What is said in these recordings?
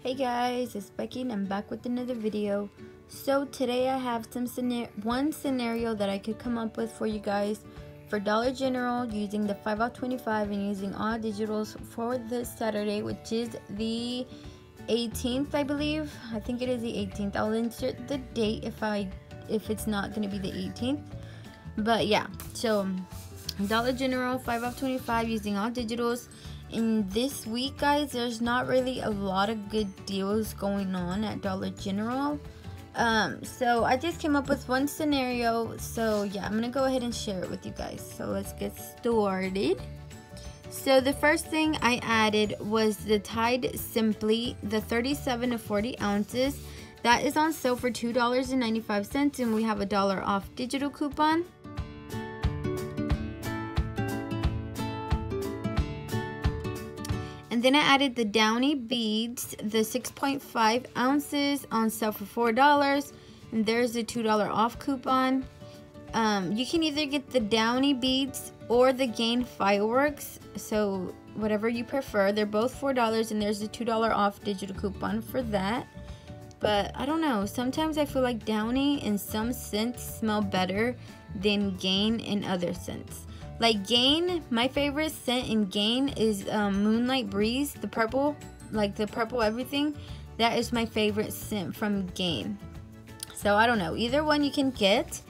Hey guys, it's Becky and I'm back with another video. So today I have one scenario that I could come up with for you guys for Dollar General using the 5 off 25 and using all digitals for this Saturday, which is the 18th, I believe. I think it is the 18th. I'll insert the date if it's not going to be the 18th. But yeah, so Dollar General 5 off 25 using all digitals. In this week, guys, there's not really a lot of good deals going on at Dollar General. So I just came up with one scenario. So yeah, I'm gonna go ahead and share it with you guys. So let's get started. So the first thing I added was the Tide Simply, the 37 to 40 ounces. That is on sale for $2.95, and we have a $1 off digital coupon. And then I added the Downy beads, the 6.5 ounces on sale for $4. And there's a $2 off coupon. You can either get the Downy beads or the Gain fireworks. So whatever you prefer. They're both $4 and there's a $2 off digital coupon for that. But I don't know. Sometimes I feel like Downy in some scents smell better than Gain in other scents. Like Gain, my favorite scent in Gain is Moonlight Breeze, the purple, like the purple everything. That is my favorite scent from Gain. So I don't know, either one you can get.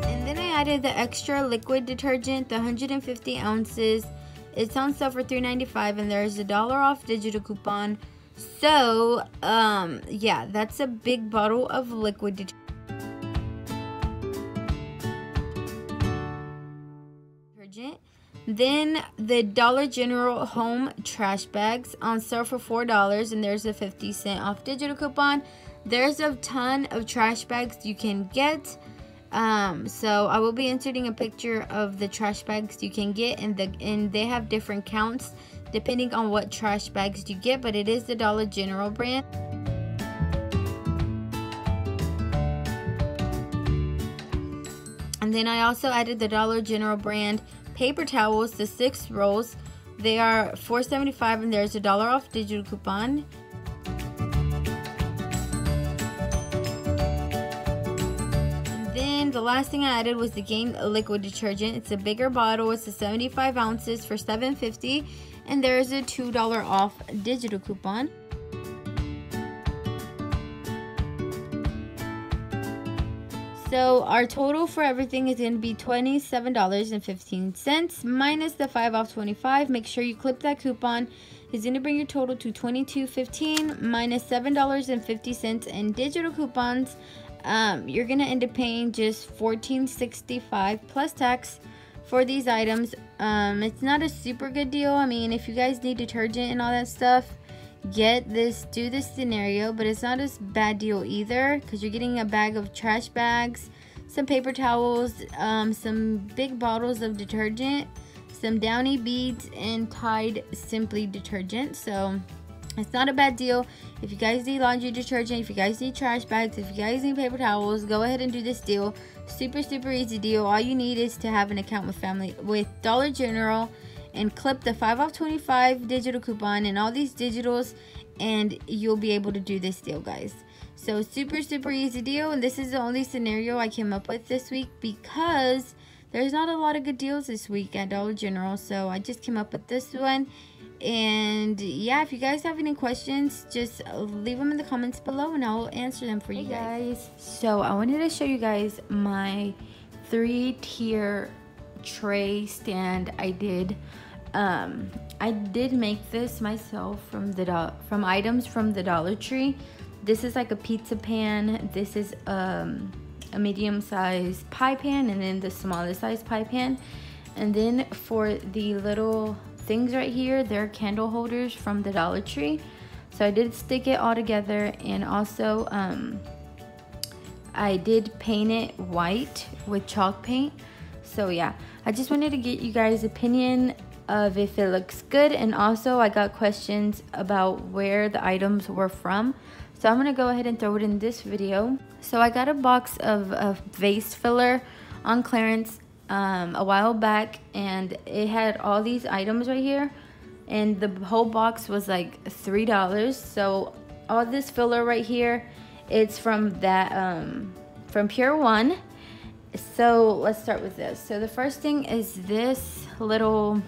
And then I added the extra liquid detergent, the 150 ounces. It's on sale for $3.95 and there's a $1 off digital coupon. So yeah, that's a big bottle of liquid detergent. Then the Dollar General home trash bags on sale for $4 and there's a 50-cent off digital coupon. There's a ton of trash bags you can get. So I will be inserting a picture of the trash bags you can get, and they have different counts depending on what trash bags you get, but it is the Dollar General brand. And then I also added the Dollar General brand paper towels, the 6 rolls. They are $4.75 and there's a $1 off digital coupon. And then the last thing I added was the Gain liquid detergent. It's a bigger bottle. It's a 75 ounces for $7.50 and there's a $2 off digital coupon. So our total for everything is going to be $27.15 minus the 5 off 25. Make sure you clip that coupon. It's going to bring your total to $22.15 minus $7.50 in digital coupons. You're going to end up paying just $14.65 plus tax for these items. It's not a super good deal. I mean, if you guys need detergent and all that stuff, do this scenario, but it's not a bad deal either, because you're getting a bag of trash bags, some paper towels, some big bottles of detergent, some Downy beads, and Tide Simply detergent. So it's not a bad deal. If you guys need laundry detergent, if you guys need trash bags, if you guys need paper towels, go ahead and do this deal. Super easy deal. All you need is to have an account with Dollar General and clip the 5 off 25 digital coupon and all these digitals, and you'll be able to do this deal, guys. So super easy deal, and this is the only scenario I came up with this week because there's not a lot of good deals this week at Dollar General, so I just came up with this one. And yeah, if you guys have any questions, just leave them in the comments below and I'll answer them for you guys. So I wanted to show you guys my 3-tier tray stand I did. I did make this myself from items from the Dollar Tree. This is like a pizza pan. This is a medium-sized pie pan, and then the smallest size pie pan. And then for the little things right here, they're candle holders from the Dollar Tree. So I did stick it all together, and also I did paint it white with chalk paint. So yeah, I just wanted to get you guys' opinion of if it looks good, and also I got questions about where the items were from. So I'm gonna go ahead and throw it in this video. So I got a box of vase filler on clearance a while back, and it had all these items right here, and the whole box was like $3. So all this filler right here, it's from that from Pure One. So let's start with this. So the first thing is this little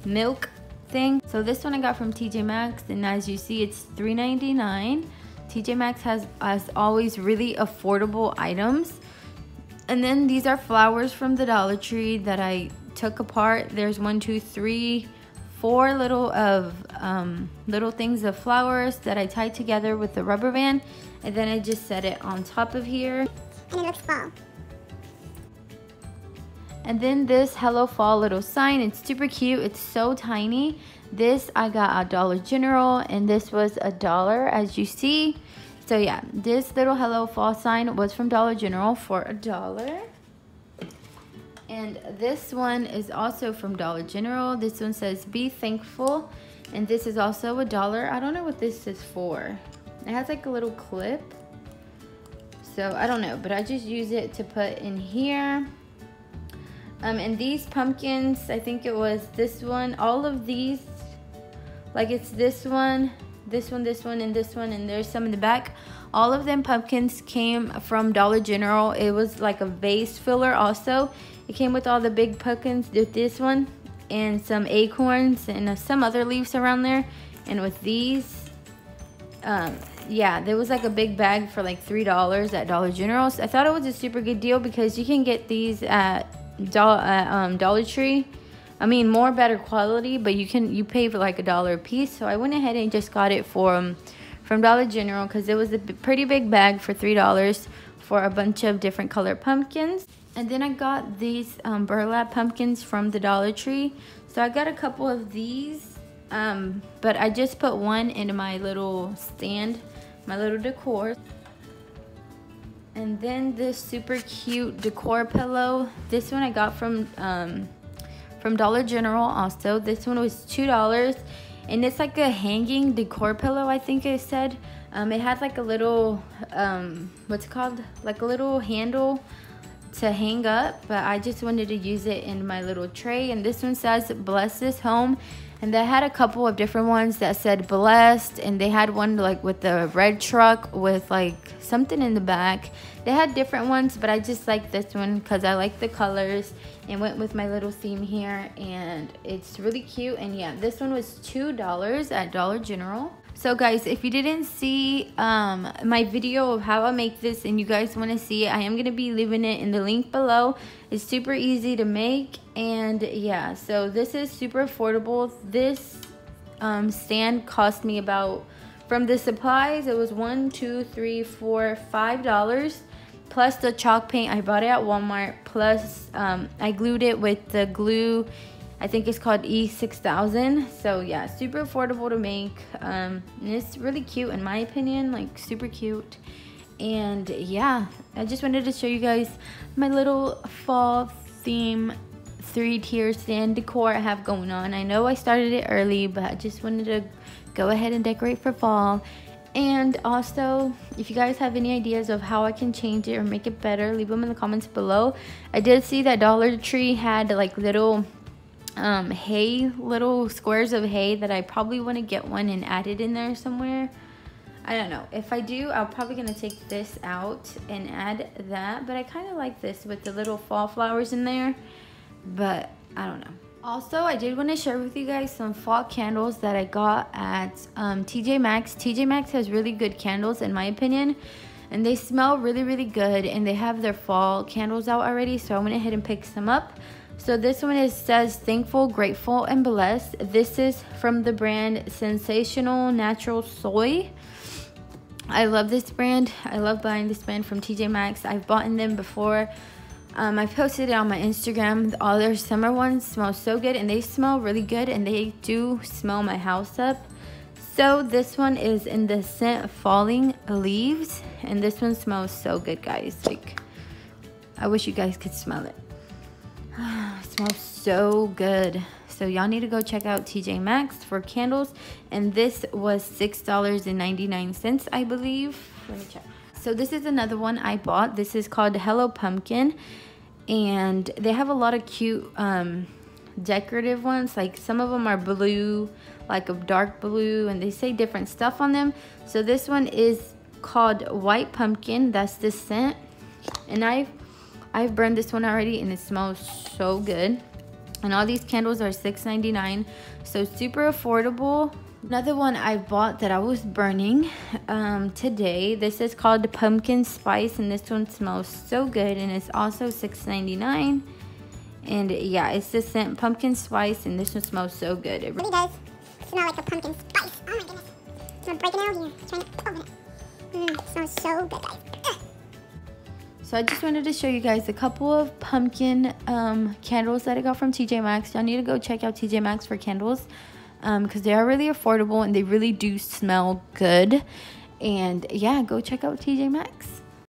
milk thing. So this one I got from TJ Maxx, and as you see, it's $3.99. TJ Maxx has, as always, really affordable items. And then these are flowers from the Dollar Tree that I took apart. There's 1, 2, 3, 4 little things of flowers that I tied together with the rubber band, and then I just set it on top of here. And it looks fall. And then this Hello Fall little sign, it's super cute. It's so tiny. This I got at Dollar General, and this was $1, as you see. So yeah, this little Hello Fall sign was from Dollar General for $1. And this one is also from Dollar General. This one says be thankful, and this is also $1. I don't know what this is for. It has like a little clip, so I don't know, but I just use it to put in here. And these pumpkins, I think it was this one, all of these, like it's this one, this one, this one, and this one, and there's some in the back. All of them pumpkins came from Dollar General. It was like a vase filler also. It came with all the big pumpkins, with this one, and some acorns, and some other leaves around there. And with these, yeah, there was like a big bag for like $3 at Dollar General. So I thought it was a super good deal because you can get these at Dollar Tree. I mean, more better quality, but you pay for like $1 a piece. So I went ahead and just got it from Dollar General because it was a pretty big bag for $3 for a bunch of different colored pumpkins. And then I got these burlap pumpkins from the Dollar Tree. So I got a couple of these, but I just put one in my little stand, my little decor. And then this super cute decor pillow. This one I got from Dollar General also. This one was $2, and it's like a hanging decor pillow, I think it said. It had like a little what's it called, like a little handle to hang up, but I just wanted to use it in my little tray. And this one says bless this home, and they had a couple of different ones that said blessed, and they had one like with the red truck with like something in the back. They had different ones, but I just like this one because I like the colors and went with my little theme here, and it's really cute. And yeah, this one was $2 at Dollar General. So guys, if you didn't see my video of how I make this and you guys want to see it, I am going to be leaving it in the link below. It's super easy to make, and yeah, so this is super affordable. This stand cost me about, from the supplies, it was $1, $2, $3, $4, $5, plus the chalk paint. I bought it at Walmart, plus I glued it with the glue, I think it's called E6000. So yeah, super affordable to make, and it's really cute in my opinion, like super cute. And yeah, I just wanted to show you guys my little fall theme 3-tier stand decor I have going on. I know I started it early, but I just wanted to go ahead and decorate for fall. And also, if you guys have any ideas of how I can change it or make it better, leave them in the comments below. I did see that Dollar Tree had like little hay, little squares of hay that I probably want to get one and add it in there somewhere. I don't know. If I do, I'm probably going to take this out and add that. But I kind of like this with the little fall flowers in there. But I don't know. Also, I did want to share with you guys some fall candles that I got at TJ Maxx. TJ Maxx has really good candles in my opinion. And they smell really, really good. And they have their fall candles out already. So I went ahead and picked some up. So this one says thankful, grateful, and blessed. This is from the brand Sensational Natural Soy. I love this brand. I love buying this brand from TJ Maxx. I've bought in them before. I posted it on my Instagram. All their summer ones smell so good, and they smell really good, and they do smell my house up. So this one is in the scent Falling Leaves, and this one smells so good, guys. Like, I wish you guys could smell it. It smells so good. So y'all need to go check out TJ Maxx for candles. And this was $6.99, I believe. Let me check. So this is another one I bought. This is called Hello Pumpkin. and they have a lot of cute decorative ones. Like some of them are blue, like a dark blue, and they say different stuff on them. So this one is called White Pumpkin. That's the scent, and I've burned this one already, and it smells so good. And all these candles are $6.99, so super affordable. Another one I bought that I was burning today. This is called Pumpkin Spice, and this one smells so good, and it's also $6.99. And yeah, it's the scent Pumpkin Spice, and this one smells so good. It really does smell like a pumpkin spice. Oh my goodness. I'm breaking it out here. Trying to open it. It smells so good, guys. So I just wanted to show you guys a couple of pumpkin candles that I got from TJ Maxx. Y'all need to go check out TJ Maxx for candles because they are really affordable and they really do smell good. And yeah, go check out TJ Maxx.